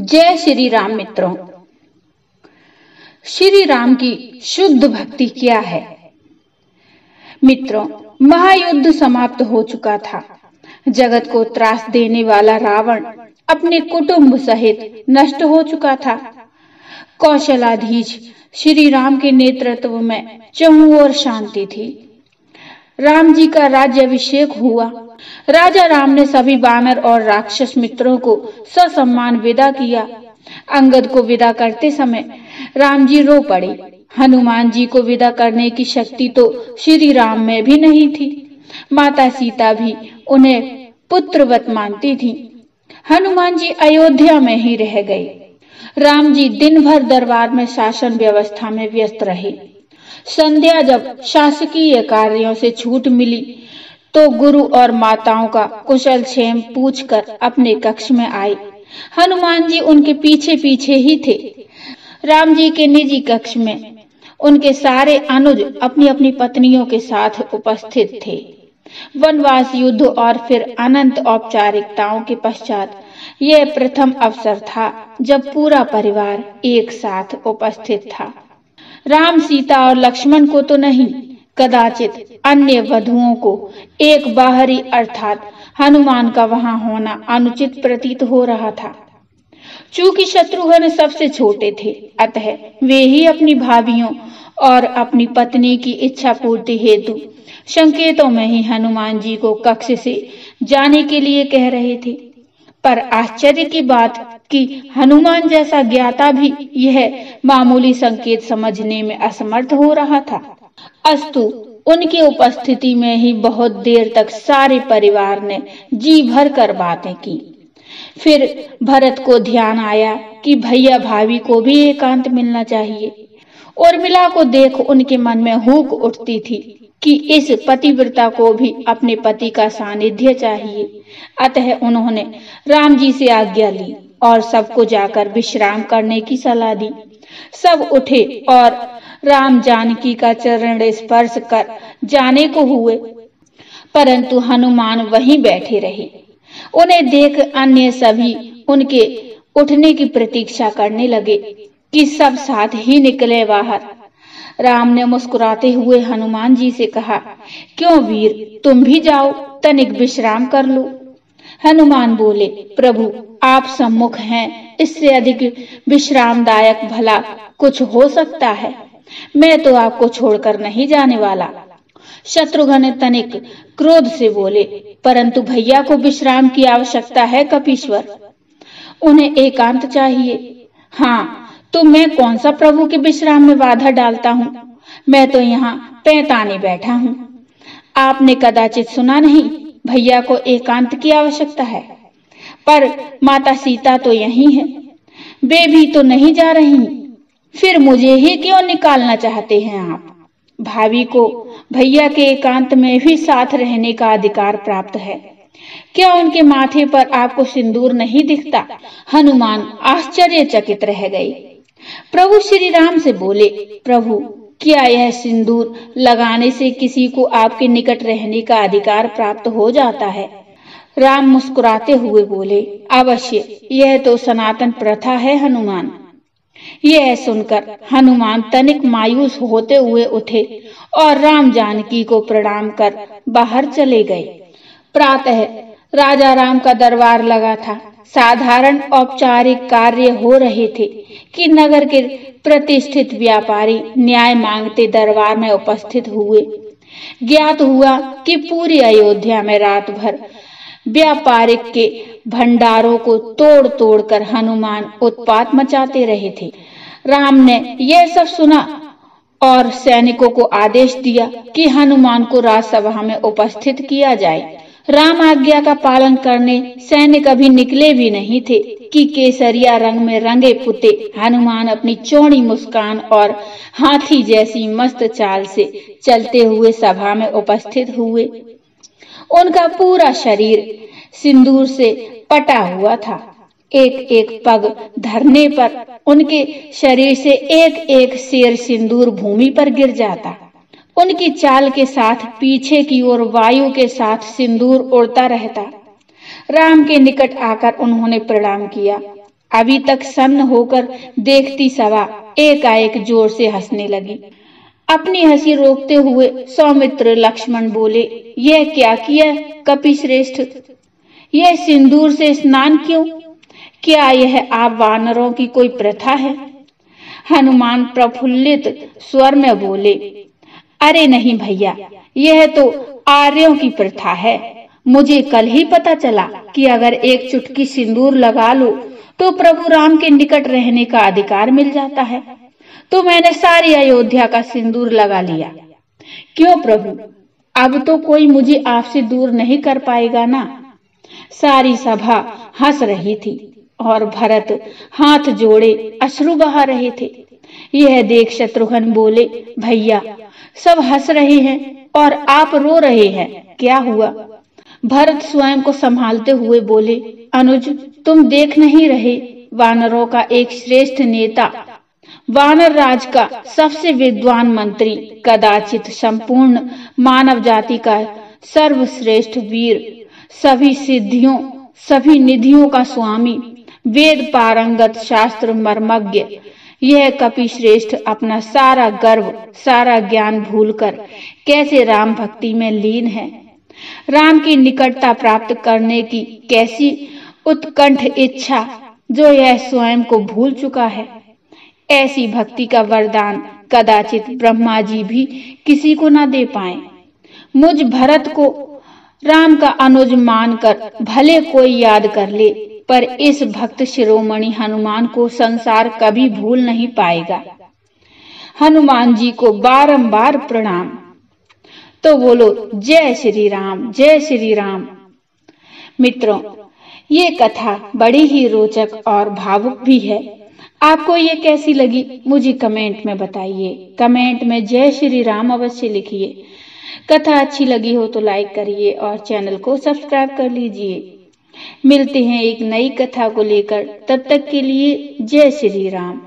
जय श्री राम मित्रों। श्री राम की शुद्ध भक्ति क्या है? मित्रों, महायुद्ध समाप्त हो चुका था। जगत को त्रास देने वाला रावण अपने कुटुंब सहित नष्ट हो चुका था। कौशलाधीश श्री राम के नेतृत्व में चहुं ओर शांति थी। राम जी का राज्याभिषेक हुआ। राजा राम ने सभी वानर और राक्षस मित्रों को ससम्मान विदा किया। अंगद को विदा करते समय राम जी रो पड़े। हनुमान जी को विदा करने की शक्ति तो श्री राम में भी नहीं थी। माता सीता भी उन्हें पुत्रवत मानती थी। हनुमान जी अयोध्या में ही रह गए। राम जी दिन भर दरबार में शासन व्यवस्था में व्यस्त रहे। संध्या जब शासकीय कार्यों से छूट मिली तो गुरु और माताओं का कुशल क्षेम पूछकर अपने कक्ष में आए। हनुमान जी उनके पीछे पीछे ही थे। राम जी के निजी कक्ष में उनके सारे अनुज अपनी अपनी पत्नियों के साथ उपस्थित थे। वनवास, युद्ध और फिर अनंत औपचारिकताओं के पश्चात यह प्रथम अवसर था जब पूरा परिवार एक साथ उपस्थित था। राम, सीता और लक्ष्मण को तो नहीं, कदाचित अन्य वधुओं को एक बाहरी अर्थात हनुमान का वहां होना अनुचित प्रतीत हो रहा था। चूंकि शत्रुघ्न सबसे छोटे थे, अतः वे ही अपनी भाभियों और अपनी पत्नी की इच्छा पूर्ति हेतु संकेतों में ही हनुमान जी को कक्ष से जाने के लिए कह रहे थे। पर आश्चर्य की बात कि हनुमान जैसा ज्ञाता भी यह मामूली संकेत समझने में असमर्थ हो रहा था। अस्तु, उनकी उपस्थिति में ही बहुत देर तक सारे परिवार ने जी भर कर बातें की। फिर भरत को ध्यान आया कि भैया भाभी को भी एकांत मिलना चाहिए। उर्मिला को देख उनके मन में हुक उठती थी कि इस पतिव्रता को भी अपने पति का सानिध्य चाहिए। अतः उन्होंने राम जी से आज्ञा ली और सबको जाकर विश्राम करने की सलाह दी। सब उठे और राम जानकी का चरण स्पर्श कर जाने को हुए, परंतु हनुमान वहीं बैठे रहे। उन्हें देख अन्य सभी उनके उठने की प्रतीक्षा करने लगे कि सब साथ ही निकले बाहर। राम ने मुस्कुराते हुए हनुमान जी से कहा, क्यों वीर, तुम भी जाओ, तनिक विश्राम कर लो। हनुमान बोले, प्रभु आप सम्मुख हैं, इससे अधिक विश्रामदायक भला कुछ हो सकता है। मैं तो आपको छोड़कर नहीं जाने वाला। शत्रुघ्न तनिक क्रोध से बोले, परंतु भैया को विश्राम की आवश्यकता है कपीश्वर, उन्हें एकांत चाहिए। हाँ, तो मैं कौन सा प्रभु के विश्राम में बाधा डालता हूँ? मैं तो यहाँ पैंताने बैठा हूँ। आपने कदाचित सुना नहीं, भैया को एकांत की आवश्यकता है। पर माता सीता तो यही है, वे भी तो नहीं जा रही। फिर मुझे ही क्यों निकालना चाहते हैं आप? भाभी को भैया के एकांत में भी साथ रहने का अधिकार प्राप्त है। क्या उनके माथे पर आपको सिंदूर नहीं दिखता? हनुमान आश्चर्यचकित रह गए। प्रभु श्री राम से बोले, प्रभु क्या यह सिंदूर लगाने से किसी को आपके निकट रहने का अधिकार प्राप्त हो जाता है? राम मुस्कुराते हुए बोले, अवश्य, यह तो सनातन प्रथा है हनुमान। यह सुनकर हनुमान तनिक मायूस होते हुए उठे और राम जानकी को प्रणाम कर बाहर चले गए। प्रातः राजा राम का दरबार लगा था। साधारण औपचारिक कार्य हो रहे थे कि नगर के प्रतिष्ठित व्यापारी न्याय मांगते दरबार में उपस्थित हुए। ज्ञात हुआ कि पूरी अयोध्या में रात भर व्यापारिक के भंडारों को तोड़ तोड़ कर हनुमान उत्पात मचाते रहे थे। राम ने यह सब सुना और सैनिकों को आदेश दिया कि हनुमान को राजसभा में उपस्थित किया जाए। राम आज्ञा का पालन करने सैनिक अभी निकले भी नहीं थे कि केसरिया रंग में रंगे पुते हनुमान अपनी चौड़ी मुस्कान और हाथी जैसी मस्त चाल से चलते हुए सभा में उपस्थित हुए। उनका पूरा शरीर सिंदूर से पटा हुआ था। एक एक पग धरने पर उनके शरीर से एक एक शेर सिंदूर भूमि पर गिर जाता। उनकी चाल के साथ पीछे की ओर वायु के साथ सिंदूर उड़ता रहता। राम के निकट आकर उन्होंने प्रणाम किया। अभी तक सन्न होकर देखती सभा एकाएक जोर से हंसने लगी। अपनी हंसी रोकते हुए सौमित्र लक्ष्मण बोले, यह क्या किया कपिश्रेष्ठ? यह सिंदूर से स्नान क्यों? क्या यह आप वानरों की कोई प्रथा है? हनुमान प्रफुल्लित स्वर में बोले, अरे नहीं भैया, यह तो आर्यों की प्रथा है। मुझे कल ही पता चला कि अगर एक चुटकी सिंदूर लगा लो तो प्रभु राम के निकट रहने का अधिकार मिल जाता है। तो मैंने सारी अयोध्या का सिंदूर लगा लिया। क्यों प्रभु, अब तो कोई मुझे आपसे दूर नहीं कर पाएगा ना? सारी सभा हंस रही थी और भरत हाथ जोड़े अश्रु बहा रहे थे। यह देख शत्रुघ्न बोले, भैया सब हंस रहे हैं और आप रो रहे हैं, क्या हुआ? भरत स्वयं को संभालते हुए बोले, अनुज तुम देख नहीं रहे, वानरों का एक श्रेष्ठ नेता, वानर राज का सबसे विद्वान मंत्री, कदाचित संपूर्ण मानव जाति का सर्वश्रेष्ठ वीर, सभी सिद्धियों सभी निधियों का स्वामी, वेद पारंगत शास्त्र मर्मज्ञ, यह कपिश्रेष्ठ अपना सारा गर्व सारा ज्ञान भूलकर कैसे राम भक्ति में लीन है। राम की निकटता प्राप्त करने की कैसी उत्कंठ इच्छा जो यह स्वयं को भूल चुका है। ऐसी भक्ति का वरदान कदाचित ब्रह्मा जी भी किसी को न दे पाए। मुझ भरत को राम का अनुज मानकर भले कोई याद कर ले, पर इस भक्त शिरोमणि हनुमान को संसार कभी भूल नहीं पाएगा। हनुमान जी को बारंबार प्रणाम। तो बोलो जय श्री राम, जय श्री राम। मित्रों, ये कथा बड़ी ही रोचक और भावुक भी है। आपको ये कैसी लगी मुझे कमेंट में बताइए। कमेंट में जय श्री राम अवश्य लिखिए। कथा अच्छी लगी हो तो लाइक करिए और चैनल को सब्सक्राइब कर लीजिए। मिलते हैं एक नई कथा को लेकर, तब तक के लिए जय श्री राम।